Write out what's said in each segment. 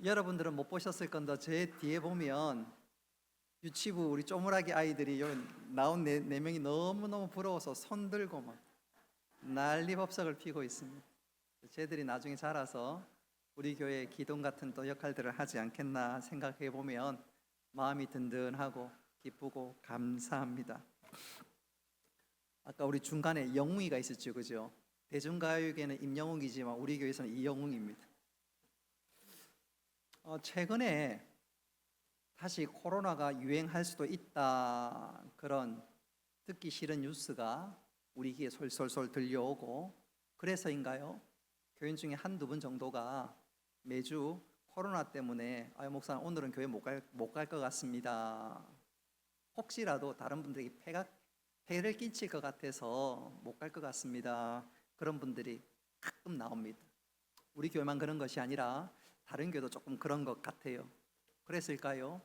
여러분들은 못 보셨을 건데 제 뒤에 보면 유치부 우리 쪼무라기 아이들이 여기 나온 네 명이 너무너무 부러워서 손 들고 막 난리 법석을 피고 있습니다. 쟤들이 나중에 자라서 우리 교회의 기둥 같은 또 역할들을 하지 않겠나 생각해 보면 마음이 든든하고 기쁘고 감사합니다. 아까 우리 중간에 영웅이가 있었죠, 그죠? 대중가요계는 임영웅이지만 우리 교회에서는 이영웅입니다. 최근에 다시 코로나가 유행할 수도 있다, 그런 듣기 싫은 뉴스가 우리 귀에 솔솔솔 들려오고, 그래서인가요? 교인 중에 한두 분 정도가 매주 코로나 때문에 목사님 오늘은 교회 못 갈 것 같습니다, 혹시라도 다른 분들에게 폐를 끼칠 것 같아서 못 갈 것 같습니다, 그런 분들이 가끔 나옵니다. 우리 교회만 그런 것이 아니라 다른 교회도 조금 그런 것 같아요. 그랬을까요?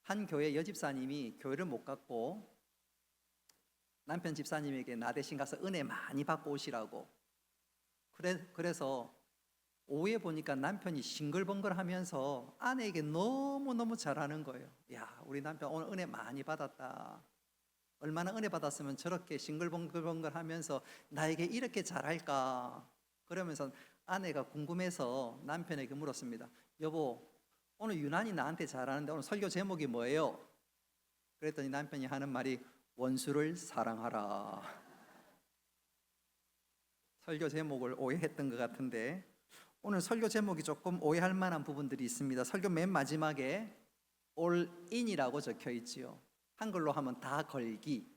한 교회 여집사님이 교회를 못 갔고 남편 집사님에게 나 대신 가서 은혜 많이 받고 오시라고. 그래서 오후에 보니까 남편이 싱글벙글 하면서 아내에게 너무너무 잘하는 거예요. 야, 우리 남편 오늘 은혜 많이 받았다, 얼마나 은혜 받았으면 저렇게 싱글벙글 하면서 나에게 이렇게 잘할까. 그러면서 아내가 궁금해서 남편에게 물었습니다. 여보, 오늘 유난히 나한테 잘하는데 오늘 설교 제목이 뭐예요? 그랬더니 남편이 하는 말이 원수를 사랑하라. 설교 제목을 오해했던 것 같은데 오늘 설교 제목이 조금 오해할 만한 부분들이 있습니다. 설교 맨 마지막에 all in이라고 적혀 있지요. 한글로 하면 다 걸기,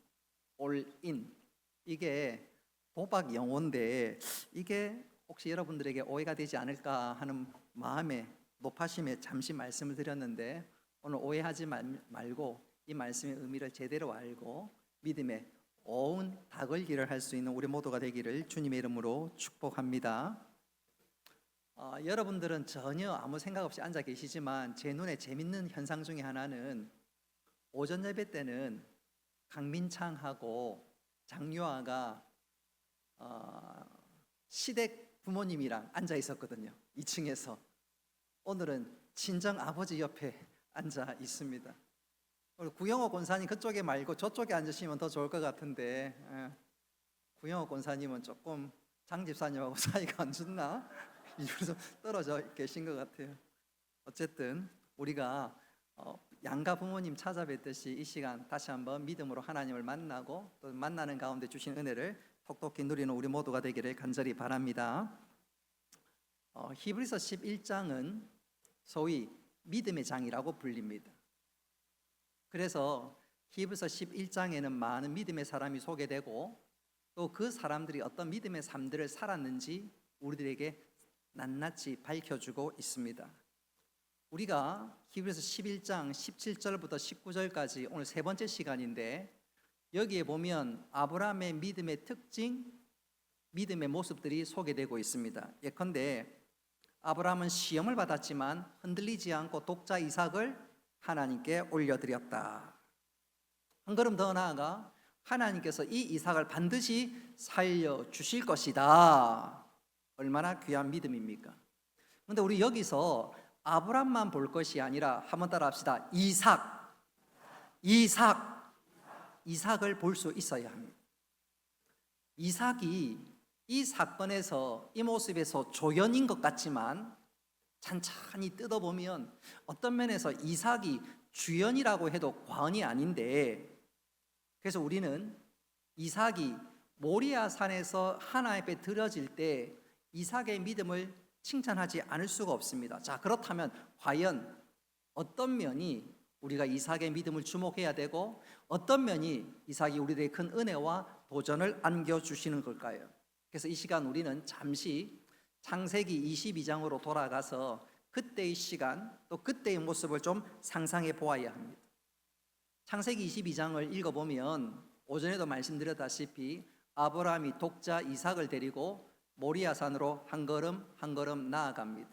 all in. 이게 도박 용어인데 이게 혹시 여러분들에게 오해가 되지 않을까 하는 마음에 높아심에 잠시 말씀을 드렸는데, 오늘 오해하지 말고 이 말씀의 의미를 제대로 알고 믿음의 온 다걸기를 할 수 있는 우리 모두가 되기를 주님의 이름으로 축복합니다. 여러분들은 전혀 아무 생각 없이 앉아 계시지만 제 눈에 재밌는 현상 중에 하나는 오전 예배 때는 강민창하고 장유아가 시댁 부모님이랑 앉아 있었거든요, 2층에서. 오늘은 친정 아버지 옆에 앉아 있습니다. 구영호 권사님 그쪽에 말고 저쪽에 앉으시면 더 좋을 것 같은데, 구영호 권사님은 조금 장 집사님하고 사이가 안 좋나? 이쪽에서 떨어져 계신 것 같아요. 어쨌든 우리가 양가 부모님 찾아뵙듯이 이 시간 다시 한번 믿음으로 하나님을 만나고 또 만나는 가운데 주신 은혜를 톡톡히 누리는 우리 모두가 되기를 간절히 바랍니다. 히브리서 11장은 소위 믿음의 장이라고 불립니다. 그래서 히브리서 11장에는 많은 믿음의 사람이 소개되고 또 그 사람들이 어떤 믿음의 삶들을 살았는지 우리들에게 낱낱이 밝혀주고 있습니다. 우리가 히브리서 11장 17절부터 19절까지 오늘 세 번째 시간인데, 여기에 보면 아브라함의 믿음의 특징, 믿음의 모습들이 소개되고 있습니다. 예컨대 아브라함은 시험을 받았지만 흔들리지 않고 독자 이삭을 하나님께 올려드렸다. 한 걸음 더 나아가 하나님께서 이 이삭을 반드시 살려주실 것이다. 얼마나 귀한 믿음입니까? 그런데 우리 여기서 아브라함만 볼 것이 아니라 한번 따라 합시다. 이삭을 볼 수 있어야 합니다. 이삭이 이 사건에서 이 모습에서 조연인 것 같지만 찬찬히 뜯어보면 어떤 면에서 이삭이 주연이라고 해도 과언이 아닌데, 그래서 우리는 이삭이 모리아 산에서 하나님 앞에 드려질 때 이삭의 믿음을 칭찬하지 않을 수가 없습니다. 자, 그렇다면 과연 어떤 면이 우리가 이삭의 믿음을 주목해야 되고 어떤 면이 이삭이 우리들에게 큰 은혜와 도전을 안겨주시는 걸까요? 그래서 이 시간 우리는 잠시 창세기 22장으로 돌아가서 그때의 시간 또 그때의 모습을 좀 상상해 보아야 합니다. 창세기 22장을 읽어보면 오전에도 말씀드렸다시피 아브라함이 독자 이삭을 데리고 모리아산으로 한 걸음 한 걸음 나아갑니다.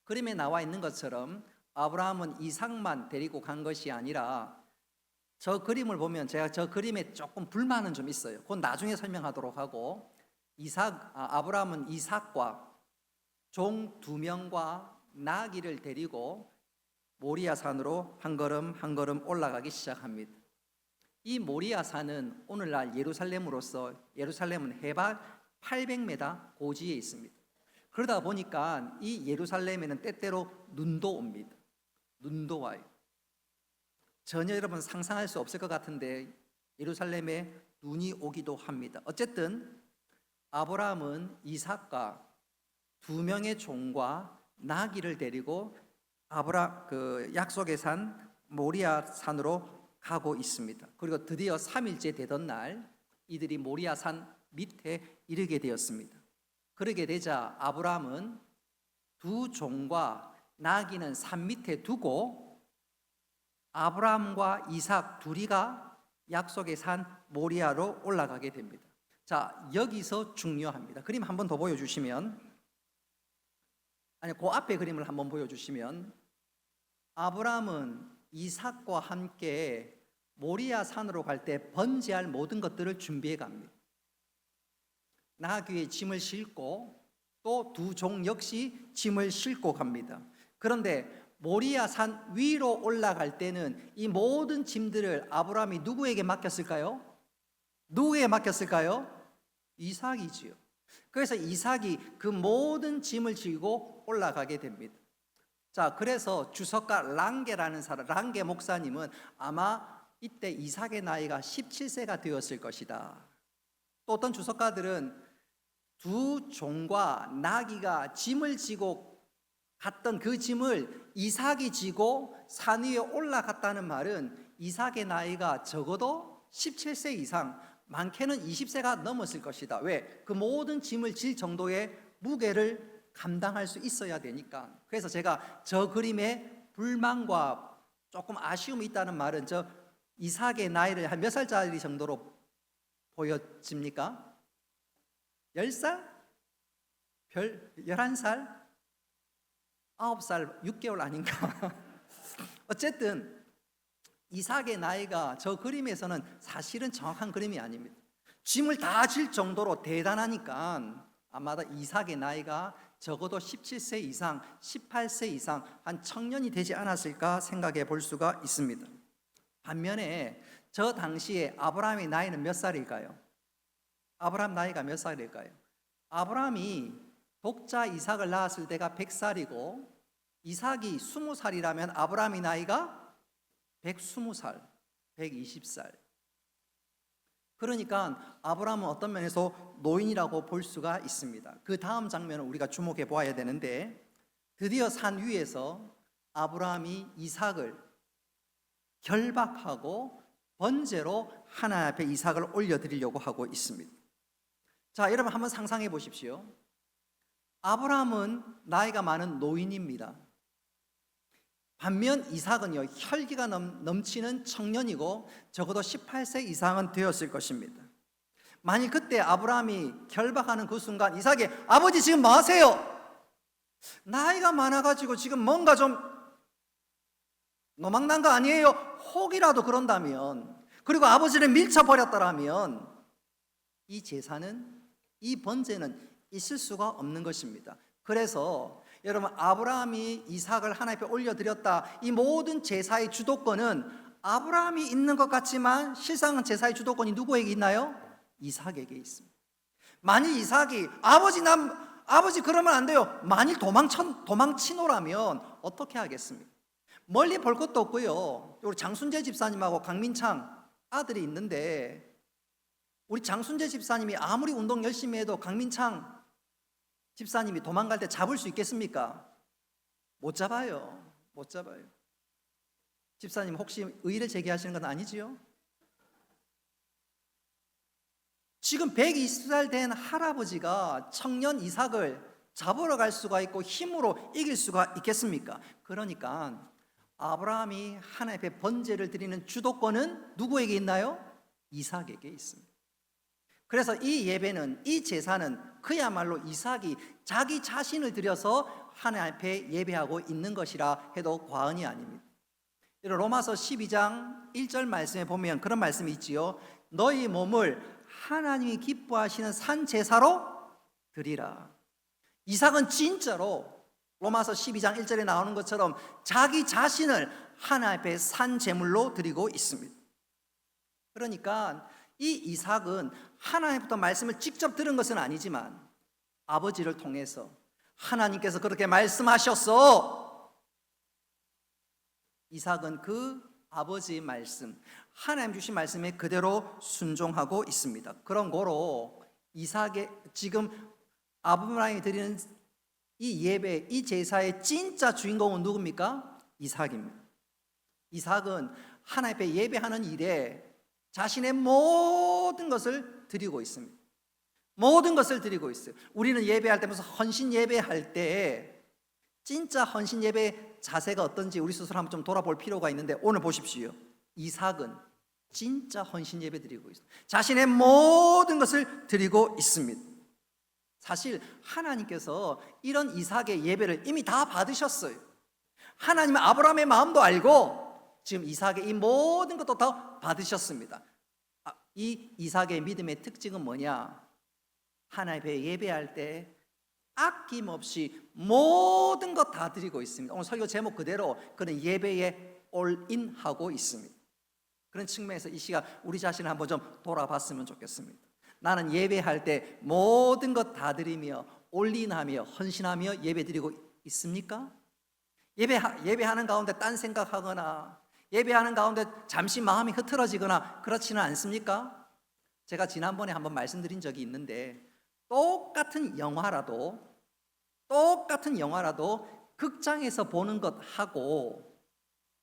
그림에 나와 있는 것처럼 아브라함은 이삭만 데리고 간 것이 아니라, 저 그림을 보면 제가 저 그림에 조금 불만은 좀 있어요. 그건 나중에 설명하도록 하고, 아브라함은 이삭과 종 2명과 나귀를 데리고 모리아산으로 한 걸음 한 걸음 올라가기 시작합니다. 이 모리아산은 오늘날 예루살렘은 해발 800m 고지에 있습니다. 그러다 보니까 이 예루살렘에는 때때로 눈도 옵니다. 눈도 와요. 전혀 여러분 상상할 수 없을 것 같은데 예루살렘에 눈이 오기도 합니다. 어쨌든 아브라함은 이삭과 두 명의 종과 나귀를 데리고 약속의 산 모리아산으로 가고 있습니다. 그리고 드디어 3일째 되던 날 이들이 모리아산 밑에 이르게 되었습니다. 그러게 되자 아브라함은 두 종과 나귀는 산 밑에 두고 아브라함과 이삭 둘이가 약속의 산 모리아로 올라가게 됩니다. 자, 여기서 중요합니다. 그림 한 번 더 보여주시면, 그 앞에 그림을 한번 보여주시면, 아브라함은 이삭과 함께 모리아 산으로 갈 때 번제할 모든 것들을 준비해 갑니다. 나귀의 짐을 싣고 또 두 종 역시 짐을 싣고 갑니다. 그런데 모리아 산 위로 올라갈 때는 이 모든 짐들을 아브라함이 누구에게 맡겼을까요? 누구에게 맡겼을까요? 이삭이지요. 그래서 이삭이 그 모든 짐을 지고 올라가게 됩니다. 자, 그래서 주석가 랑게 목사님은 아마 이때 이삭의 나이가 17세가 되었을 것이다. 또 어떤 주석가들은 두 종과 나귀가 짐을 지고 갔던 그 짐을 이삭이 지고 산 위에 올라갔다는 말은 이삭의 나이가 적어도 17세 이상, 많게는 20세가 넘었을 것이다. 왜? 그 모든 짐을 질 정도의 무게를 감당할 수 있어야 되니까. 그래서 제가 저 그림에 불만과 조금 아쉬움이 있다는 말은 저 이삭의 나이를 한 몇 살짜리 정도로 보여집니까? 10살? 11살? 9살, 6개월 아닌가? 어쨌든 이삭의 나이가 저 그림에서는 사실은 정확한 그림이 아닙니다. 짐을 다 질 정도로 대단하니까 아마도 이삭의 나이가 적어도 17세 이상, 18세 이상 한 청년이 되지 않았을까 생각해 볼 수가 있습니다. 반면에 저 당시에 아브라함의 나이는 몇 살일까요? 아브라함 나이가 몇 살일까요? 아브라함이 독자 이삭을 낳았을 때가 100살이고 이삭이 20살이라면 아브라함의 나이가 120살, 120살. 그러니까 아브라함은 어떤 면에서 노인이라고 볼 수가 있습니다. 그 다음 장면을 우리가 주목해 보아야 되는데, 드디어 산 위에서 아브라함이 이삭을 결박하고 번제로 하나님 앞에 이삭을 올려드리려고 하고 있습니다. 자, 여러분 한번 상상해 보십시오. 아브라함은 나이가 많은 노인입니다. 반면 이삭은요, 혈기가 넘치는 청년이고 적어도 18세 이상은 되었을 것입니다. 만일 그때 아브라함이 결박하는 그 순간 이삭이 아버지 지금 뭐 하세요? 나이가 많아가지고 지금 뭔가 좀 노망난 거 아니에요? 혹이라도 그런다면, 그리고 아버지를 밀쳐버렸더라면 이 제사는, 이 번제는 있을 수가 없는 것입니다. 그래서 여러분, 아브라함이 이삭을 하나님 앞에 올려드렸다, 이 모든 제사의 주도권은 아브라함이 있는 것 같지만 실상은 제사의 주도권이 누구에게 있나요? 이삭에게 있습니다. 만일 이삭이 아버지 그러면 안 돼요, 만일 도망치노라면 어떻게 하겠습니까? 멀리 볼 것도 없고요. 우리 장순재 집사님하고 강민창 아들이 있는데, 우리 장순재 집사님이 아무리 운동 열심히 해도 강민창 집사님이 도망갈 때 잡을 수 있겠습니까? 못 잡아요. 못 잡아요. 집사님 혹시 의의를 제기하시는 건 아니지요? 지금 120살 된 할아버지가 청년 이삭을 잡으러 갈 수가 있고 힘으로 이길 수가 있겠습니까? 그러니까 아브라함이 하나님 앞에 번제를 드리는 주도권은 누구에게 있나요? 이삭에게 있습니다. 그래서 이 예배는, 이 제사는 그야말로 이삭이 자기 자신을 들여서 하나님 앞에 예배하고 있는 것이라 해도 과언이 아닙니다. 로마서 12장 1절 말씀에 보면 그런 말씀이 있지요. 너희 몸을 하나님이 기뻐하시는 산 제사로 드리라. 이삭은 진짜로 로마서 12장 1절에 나오는 것처럼 자기 자신을 하나님 앞에 산 제물로 드리고 있습니다. 그러니까 이 이삭은 하나님부터 말씀을 직접 들은 것은 아니지만 아버지를 통해서 하나님께서 그렇게 말씀하셨어. 이삭은 그 아버지의 말씀, 하나님 주신 말씀에 그대로 순종하고 있습니다. 그런 거로 이삭의 지금 아브라함이 드리는 이 예배, 이 제사의 진짜 주인공은 누굽니까? 이삭입니다. 이삭은 하나님 앞에 예배하는 일에 자신의 모든 것을 드리고 있습니다. 모든 것을 드리고 있어요. 우리는 예배할 때 무슨 헌신 예배할 때 진짜 헌신 예배 자세가 어떤지 우리 스스로 한번 좀 돌아볼 필요가 있는데, 오늘 보십시오. 이삭은 진짜 헌신 예배 드리고 있어요. 자신의 모든 것을 드리고 있습니다. 사실 하나님께서 이런 이삭의 예배를 이미 다 받으셨어요. 하나님은 아브라함의 마음도 알고 지금 이삭의 이 모든 것도 다 받으셨습니다. 이 이삭의 믿음의 특징은 뭐냐? 하나님 앞에 예배할 때 아낌없이 모든 것 다 드리고 있습니다. 오늘 설교 제목 그대로 그는 예배에 올인하고 있습니다. 그런 측면에서 이 시간 우리 자신을 한번 좀 돌아봤으면 좋겠습니다. 나는 예배할 때 모든 것 다 드리며 올인하며 헌신하며 예배 드리고 있습니까? 예배하는 가운데 딴 생각하거나 예배하는 가운데 잠시 마음이 흐트러지거나 그렇지는 않습니까? 제가 지난번에 한번 말씀드린 적이 있는데, 똑같은 영화라도 극장에서 보는 것하고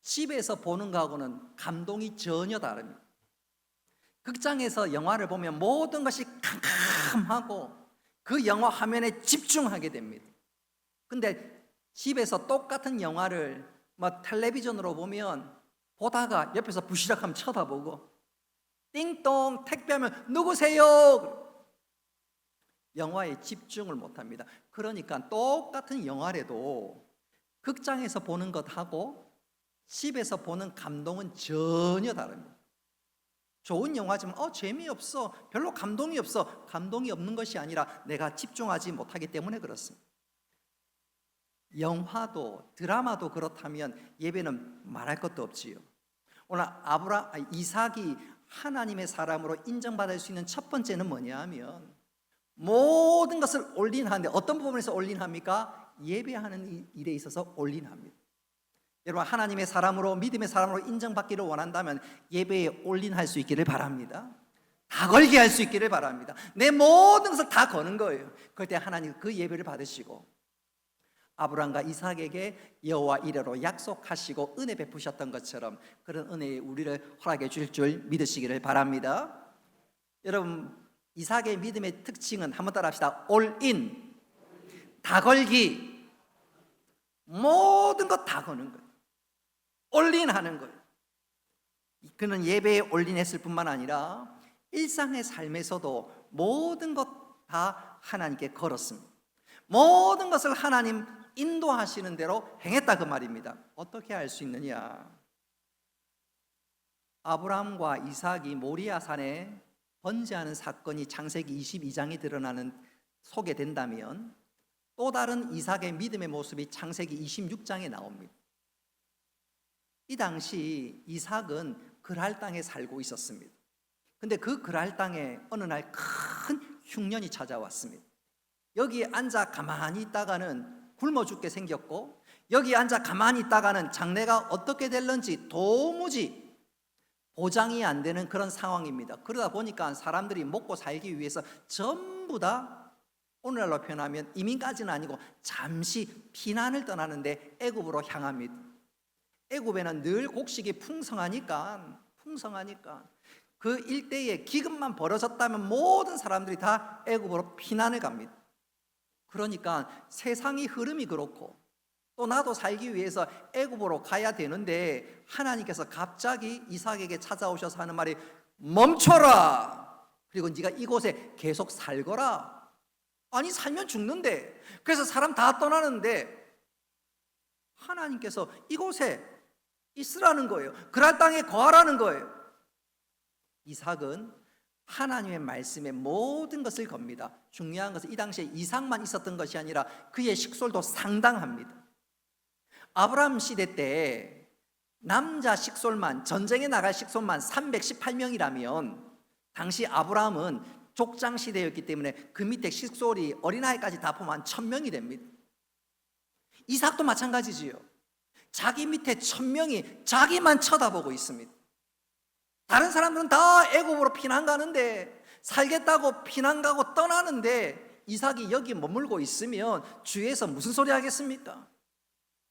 집에서 보는 것하고는 감동이 전혀 다릅니다. 극장에서 영화를 보면 모든 것이 캄캄하고 그 영화 화면에 집중하게 됩니다. 근데 집에서 똑같은 영화를 텔레비전으로 보면 보다가 옆에서 부시락하면 쳐다보고 띵동 택배하면 누구세요? 영화에 집중을 못합니다. 그러니까 똑같은 영화라도 극장에서 보는 것하고 집에서 보는 감동은 전혀 다릅니다. 좋은 영화지만 재미없어, 별로 감동이 없어. 감동이 없는 것이 아니라 내가 집중하지 못하기 때문에 그렇습니다. 영화도 드라마도 그렇다면 예배는 말할 것도 없지요. 오늘 이삭이 하나님의 사람으로 인정받을 수 있는 첫 번째는 뭐냐 하면 모든 것을 올인하는데, 어떤 부분에서 올인합니까? 예배하는 일에 있어서 올인합니다. 여러분, 하나님의 사람으로, 믿음의 사람으로 인정받기를 원한다면 예배에 올인할 수 있기를 바랍니다. 다 걸게 할 수 있기를 바랍니다. 내 모든 것을 다 거는 거예요. 그럴 때 하나님 그 예배를 받으시고 아브라함과 이삭에게 여호와 이레로 약속하시고 은혜 베푸셨던 것처럼 그런 은혜에 우리를 허락해 주실 줄 믿으시기를 바랍니다. 여러분, 이삭의 믿음의 특징은 한번 따라 합시다. 올인, 다 걸기, 모든 것 다 거는 거예요. 올인하는 거예요. 그는 예배에 올인했을 뿐만 아니라 일상의 삶에서도 모든 것 다 하나님께 걸었습니다. 모든 것을 하나님 인도하시는 대로 행했다 그 말입니다. 어떻게 알 수 있느냐? 아브라함과 이삭이 모리아산에 번제하는 사건이 창세기 22장에 드러나는 소개된다면 또 다른 이삭의 믿음의 모습이 창세기 26장에 나옵니다. 이 당시 이삭은 그랄 땅에 살고 있었습니다. 근데 그 그랄 땅에 어느 날 큰 흉년이 찾아왔습니다. 여기에 앉아 가만히 있다가는 굶어 죽게 생겼고, 여기 앉아 가만히 있다가는 장래가 어떻게 될런지 도무지 보장이 안 되는 그런 상황입니다. 그러다 보니까 사람들이 먹고 살기 위해서 전부 다 오늘날로 표현하면 이민까지는 아니고 잠시 피난을 떠나는데 애굽으로 향합니다. 애굽에는 늘 곡식이 풍성하니까 그 일대에 기근만 벌어졌다면 모든 사람들이 다 애굽으로 피난을 갑니다. 그러니까 세상의 흐름이 그렇고 또 나도 살기 위해서 애굽으로 가야 되는데 하나님께서 갑자기 이삭에게 찾아오셔서 하는 말이 멈춰라. 그리고 네가 이곳에 계속 살거라. 아니, 살면 죽는데. 그래서 사람 다 떠나는데 하나님께서 이곳에 있으라는 거예요. 그랄 땅에 거하라는 거예요. 이삭은 하나님의 말씀에 모든 것을 겁니다. 중요한 것은 이 당시에 이삭만 있었던 것이 아니라 그의 식솔도 상당합니다. 아브라함 시대 때 남자 식솔만, 전쟁에 나갈 식솔만 318명이라면 당시 아브라함은 족장 시대였기 때문에 그 밑에 식솔이 어린아이까지 다 포함한 1000명이 됩니다. 이삭도 마찬가지지요. 자기 밑에 1000명이 자기만 쳐다보고 있습니다. 다른 사람들은 다 애굽으로 피난 가는데, 살겠다고 피난 가고 떠나는데 이삭이 여기 머물고 있으면 주위에서 무슨 소리 하겠습니까?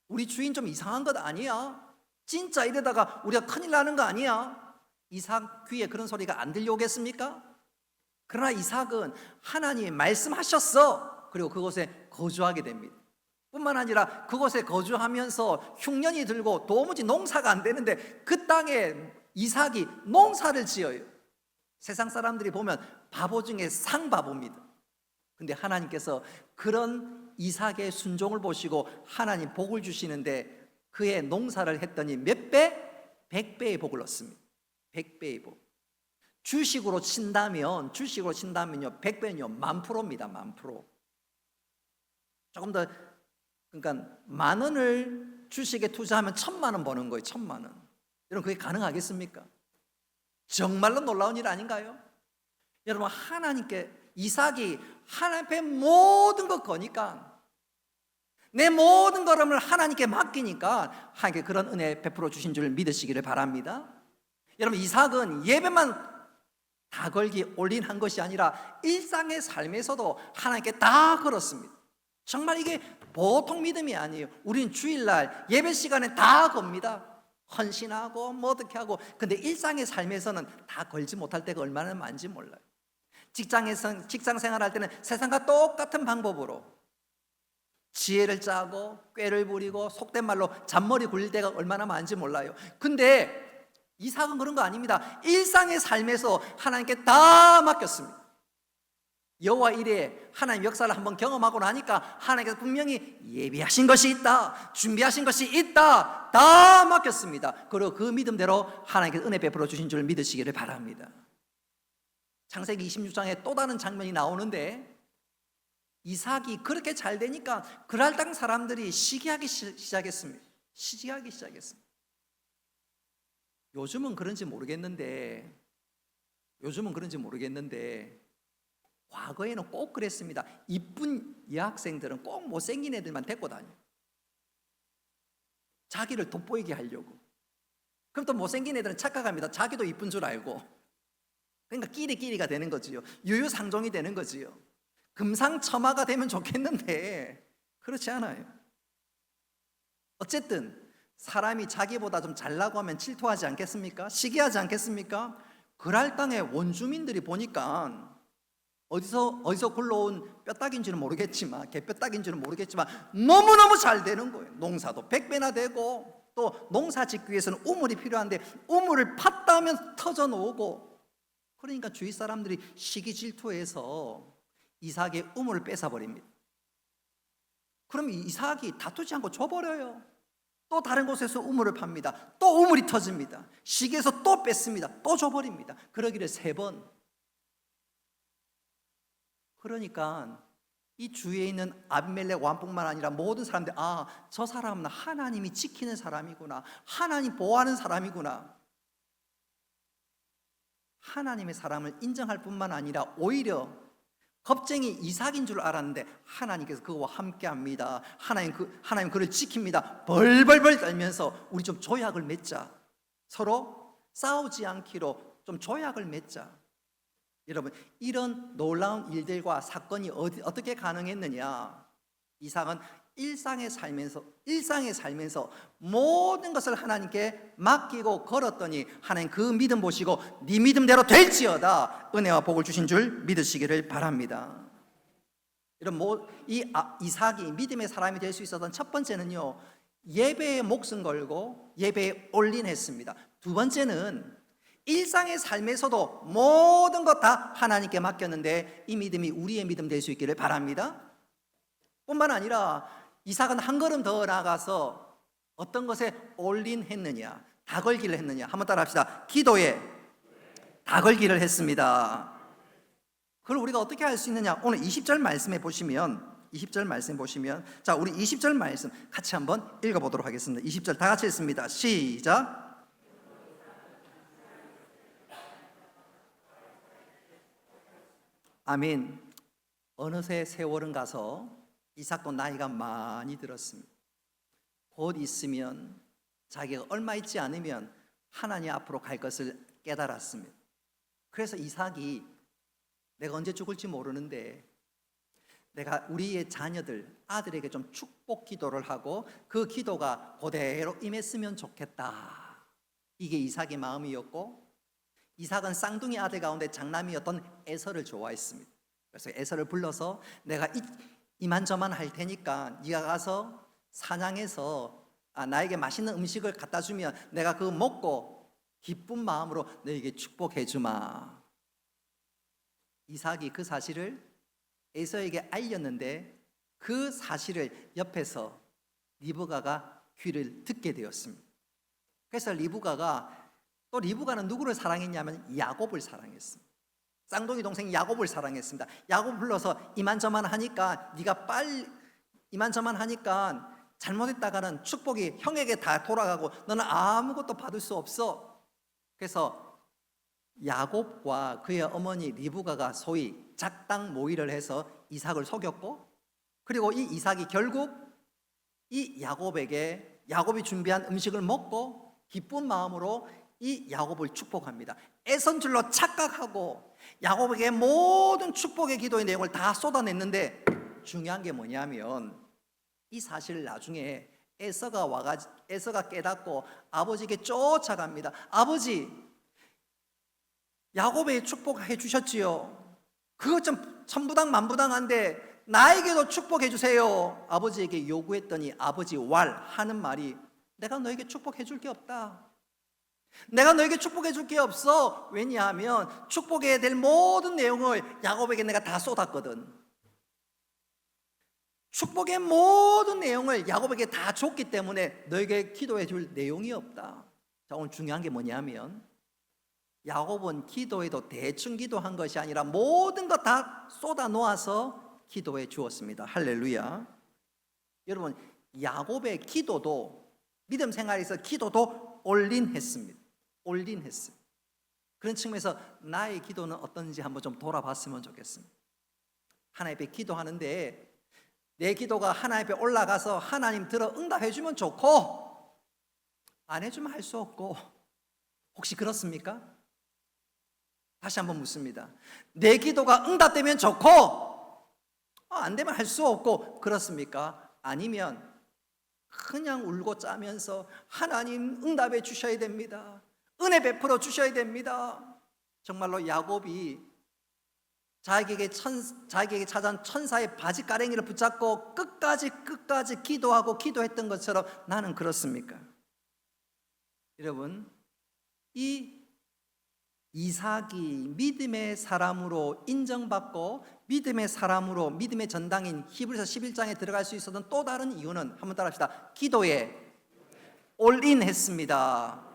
우리 주인 좀 이상한 것 아니야? 진짜 이러다가 우리가 큰일 나는 거 아니야? 이삭 귀에 그런 소리가 안 들려오겠습니까? 그러나 이삭은 하나님이 말씀하셨어. 그리고 그곳에 거주하게 됩니다. 뿐만 아니라 그곳에 거주하면서 흉년이 들고 도무지 농사가 안 되는데 그 땅에 이삭이 농사를 지어요. 세상 사람들이 보면 바보 중에 상바보입니다. 근데 하나님께서 그런 이삭의 순종을 보시고 하나님 복을 주시는데 그의 농사를 했더니 몇 배? 100배의 복을 얻습니다. 100배의 복. 주식으로 친다면요 100배는요 10,000%입니다. 10,000%. 조금 더, 그러니까 10,000원을 주식에 투자하면 1,000,000원 버는 거예요. 1,000,000원. 여러분 그게 가능하겠습니까? 정말로 놀라운 일 아닌가요? 여러분 하나님께 이삭이 하나님 앞에 모든 것 거니까, 내 모든 걸음을 하나님께 맡기니까 하나님께 그런 은혜 베풀어 주신 줄 믿으시기를 바랍니다. 여러분 이삭은 예배만 다 걸기 올인한 것이 아니라 일상의 삶에서도 하나님께 다 걸었습니다. 정말 이게 보통 믿음이 아니에요. 우린 주일날 예배 시간에 다 겁니다. 헌신하고 뭐 어떻게 하고. 근데 일상의 삶에서는 다 걸지 못할 때가 얼마나 많은지 몰라요. 직장 생활할 때는 세상과 똑같은 방법으로 지혜를 짜고 꾀를 부리고 속된 말로 잔머리 굴릴 때가 얼마나 많은지 몰라요. 근데 이삭은 그런 거 아닙니다. 일상의 삶에서 하나님께 다 맡겼습니다. 여호와 이레 하나님 역사를 한번 경험하고 나니까 하나님께서 분명히 예비하신 것이 있다, 준비하신 것이 있다, 다 맡겼습니다. 그리고 그 믿음대로 하나님께서 은혜 베풀어 주신 줄 믿으시기를 바랍니다. 창세기 26장에 또 다른 장면이 나오는데 이삭이 그렇게 잘 되니까 그랄 땅 사람들이 시기하기 시작했습니다. 요즘은 그런지 모르겠는데 과거에는 꼭 그랬습니다. 이쁜 여학생들은 꼭 못생긴 애들만 데리고 다녀요. 자기를 돋보이게 하려고. 그럼 또 못생긴 애들은 착각합니다. 자기도 이쁜 줄 알고. 그러니까 끼리끼리가 되는 거지요. 유유상종이 되는 거지요. 금상첨화가 되면 좋겠는데 그렇지 않아요. 어쨌든 사람이 자기보다 좀 잘나고 하면 질투하지 않겠습니까? 시기하지 않겠습니까? 그랄 땅의 원주민들이 보니까 어디서 굴러온 뼈딱인지는 모르겠지만, 개뼈딱인지는 모르겠지만 너무너무 잘 되는 거예요. 농사도 100배나 되고, 또 농사 짓기 위해서는 우물이 필요한데 우물을 팠다 하면 터져 놓고. 그러니까 주위 사람들이 시기 질투해서 이삭의 우물을 뺏어버립니다. 그럼 이삭이 다투지 않고 줘버려요. 또 다른 곳에서 우물을 팝니다. 또 우물이 터집니다. 시기에서 또 뺏습니다. 또 줘버립니다. 그러기를 3번. 그러니까 이 주위에 있는 아비멜렉 왕뿐만 아니라 모든 사람들, 저 사람은 하나님이 지키는 사람이구나, 하나님 보호하는 사람이구나, 하나님의 사람을 인정할 뿐만 아니라 오히려 겁쟁이 이삭인 줄 알았는데 하나님께서 그와 함께합니다. 하나님 그를 지킵니다. 벌벌벌 떨면서 우리 좀 조약을 맺자, 서로 싸우지 않기로 좀 조약을 맺자. 여러분 이런 놀라운 일들과 사건이 어떻게 가능했느냐? 이삭은 일상에 살면서 모든 것을 하나님께 맡기고 걸었더니 하나님 그 믿음 보시고 네 믿음대로 될지어다 은혜와 복을 주신 줄 믿으시기를 바랍니다. 여러분 이삭이 믿음의 사람이 될 수 있었던 첫 번째는요, 예배에 목숨 걸고 예배에 올인했습니다. 두 번째는 일상의 삶에서도 모든 것 다 하나님께 맡겼는데 이 믿음이 우리의 믿음 될 수 있기를 바랍니다. 뿐만 아니라 이삭은 한 걸음 더 나아가서 어떤 것에 올인했느냐, 다 걸기를 했느냐. 한번 따라 합시다. 기도에 다 걸기를 했습니다. 그걸 우리가 어떻게 할 수 있느냐? 오늘 20절 말씀에 보시면, 20절 말씀 보시면, 자, 우리 20절 말씀 같이 한번 읽어보도록 하겠습니다. 20절 다 같이 읽습니다. 시작. 아멘. 어느새 세월은 가서 이삭도 나이가 많이 들었습니다. 곧 있으면 자기가 얼마 있지 않으면 하나님 앞으로 갈 것을 깨달았습니다. 그래서 이삭이 내가 언제 죽을지 모르는데 내가 우리의 자녀들, 아들에게 좀 축복 기도를 하고 그 기도가 그대로 임했으면 좋겠다. 이게 이삭의 마음이었고, 이삭은 쌍둥이 아들 가운데 장남이었던 에서를 좋아했습니다. 그래서 에서를 불러서 내가 이만저만 할 테니까 네가 가서 사냥해서 나에게 맛있는 음식을 갖다 주면 내가 그거 먹고 기쁜 마음으로 너에게 축복해 주마. 이삭이 그 사실을 에서에게 알렸는데 그 사실을 옆에서 리브가가 귀를 듣게 되었습니다. 그래서 리브가는 누구를 사랑했냐면 야곱을 사랑했습니다. 쌍둥이 동생 야곱을 사랑했습니다. 야곱 불러서 이만저만 하니까 네가 빨리 이만저만 하니까 잘못했다가는 축복이 형에게 다 돌아가고 너는 아무것도 받을 수 없어. 그래서 야곱과 그의 어머니 리브가가 소위 작당 모의를 해서 이삭을 속였고, 그리고 이 이삭이 결국 이 야곱이 준비한 음식을 먹고 기쁜 마음으로 이 야곱을 축복합니다. 애선 줄로 착각하고 야곱에게 모든 축복의 기도의 내용을 다 쏟아냈는데, 중요한 게 뭐냐면 이 사실을 나중에 에서가 깨닫고 아버지에게 쫓아갑니다. 아버지, 야곱에게 축복해 주셨지요. 그것 좀 천부당 만부당한데 나에게도 축복해 주세요. 아버지에게 요구했더니 아버지 하는 말이, 내가 너에게 축복해 줄 게 없다. 내가 너에게 축복해 줄 게 없어. 왜냐하면 축복해야 될 모든 내용을 야곱에게 내가 다 쏟았거든. 축복의 모든 내용을 야곱에게 다 줬기 때문에 너에게 기도해 줄 내용이 없다. 자, 오늘 중요한 게 뭐냐면 야곱은 기도에도 대충 기도한 것이 아니라 모든 것 다 쏟아 놓아서 기도해 주었습니다. 할렐루야. 여러분, 야곱의 기도도, 믿음 생활에서 기도도 올인했습니다. 올인했습니다. 그런 측면에서 나의 기도는 어떤지 한번 좀 돌아봤으면 좋겠습니다. 하나님 앞에 기도하는데 내 기도가 하나님 앞에 올라가서 하나님 들어 응답해 주면 좋고, 안 해주면 할 수 없고, 혹시 그렇습니까? 다시 한번 묻습니다. 내 기도가 응답되면 좋고 안 되면 할 수 없고, 그렇습니까? 아니면 그냥 울고 짜면서 하나님 응답해 주셔야 됩니다. 은혜 베풀어 주셔야 됩니다. 정말로 야곱이 자기에게 찾아온 천사의 바지가랭이를 붙잡고 끝까지 기도하고 기도했던 것처럼 나는 그렇습니까? 여러분, 이 이삭이 믿음의 사람으로 인정받고 믿음의 사람으로 믿음의 전당인 히브리서 11장에 들어갈 수 있었던 또 다른 이유는, 한번 따라합시다. 기도에 올인했습니다.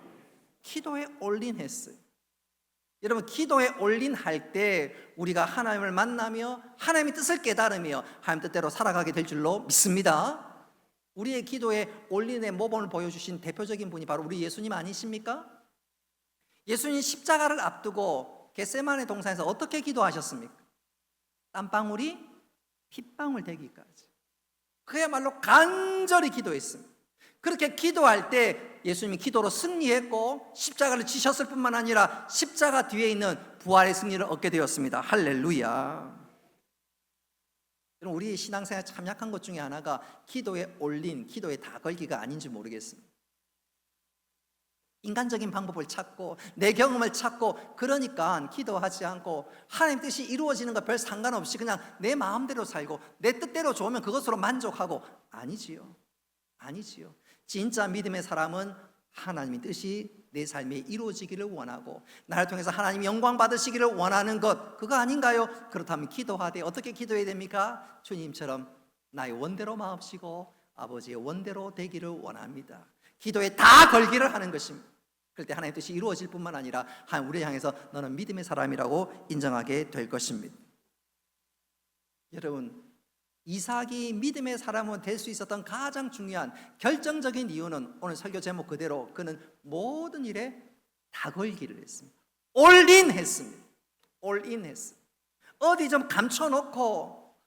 기도에 올인했어요. 여러분, 기도에 올인할 때 우리가 하나님을 만나며 하나님의 뜻을 깨달으며 하나님 뜻대로 살아가게 될 줄로 믿습니다. 우리의 기도에 올인의 모범을 보여주신 대표적인 분이 바로 우리 예수님 아니십니까? 예수님 십자가를 앞두고 겟세마네 동산에서 어떻게 기도하셨습니까? 땀방울이 핏방울 되기까지 그야말로 간절히 기도했습니다. 그렇게 기도할 때 예수님이 기도로 승리했고 십자가를 지셨을 뿐만 아니라 십자가 뒤에 있는 부활의 승리를 얻게 되었습니다. 할렐루야. 여러분, 우리 신앙생활 참 약한 것 중에 하나가 기도에 올린, 기도에 다 걸기가 아닌지 모르겠습니다. 인간적인 방법을 찾고 내 경험을 찾고, 그러니까 기도하지 않고 하나님 뜻이 이루어지는 거 별 상관없이 그냥 내 마음대로 살고 내 뜻대로 좋으면 그것으로 만족하고, 아니지요. 진짜 믿음의 사람은 하나님의 뜻이 내 삶에 이루어지기를 원하고 나를 통해서 하나님 영광 받으시기를 원하는 것, 그거 아닌가요? 그렇다면 기도하되 어떻게 기도해야 됩니까? 주님처럼 나의 원대로 마옵시고 아버지의 원대로 되기를 원합니다. 기도에 다 걸기를 하는 것입니다. 그럴 때 하나님의 뜻이 이루어질 뿐만 아니라 하나님 우리를 향해서 너는 믿음의 사람이라고 인정하게 될 것입니다. 여러분, 이삭이 믿음의 사람은 될 수 있었던 가장 중요한 결정적인 이유는 오늘 설교 제목 그대로 그는 모든 일에 다 걸기를 했습니다. 올인 했습니다. 올인 했습니다. 어디 좀 감춰놓고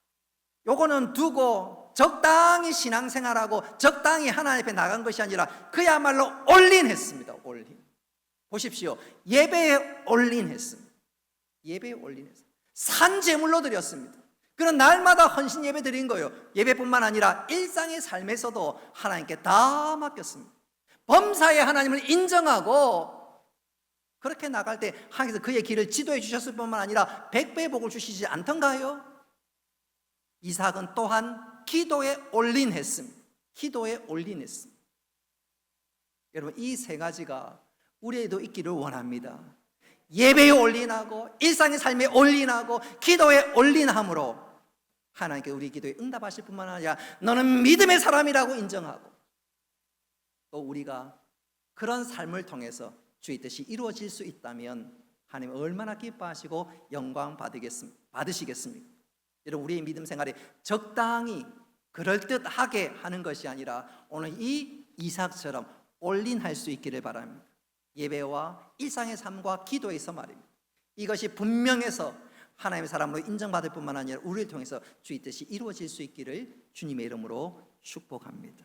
요거는 두고 적당히 신앙생활하고 적당히 하나님 앞에 나간 것이 아니라 그야말로 올인했습니다. 올인. 보십시오. 예배에 올인했습니다. 예배에 올인했습니다. 산 제물로 드렸습니다. 그런 날마다 헌신 예배 드린 거예요. 예배뿐만 아니라 일상의 삶에서도 하나님께 다 맡겼습니다. 범사에 하나님을 인정하고 그렇게 나갈 때 하나님께서 그의 길을 지도해 주셨을 뿐만 아니라 100배의 복을 주시지 않던가요? 이삭은 또한 기도에 올인했습니다. 기도에 올인했습니다. 여러분, 이 세 가지가 우리에도 있기를 원합니다. 예배에 올인하고 일상의 삶에 올인하고 기도에 올인함으로 하나님께 우리 기도에 응답하실 뿐만 아니라 너는 믿음의 사람이라고 인정하고 또 우리가 그런 삶을 통해서 주의 뜻이 이루어질 수 있다면 하나님 얼마나 기뻐하시고 영광 받으시겠습니까? 여러분, 우리의 믿음 생활에 적당히 그럴듯하게 하는 것이 아니라 오늘 이 이삭처럼 올인할 수 있기를 바랍니다. 예배와 일상의 삶과 기도에서 말입니다. 이것이 분명해서 하나님의 사람으로 인정받을 뿐만 아니라 우리를 통해서 주의 뜻이 이루어질 수 있기를 주님의 이름으로 축복합니다.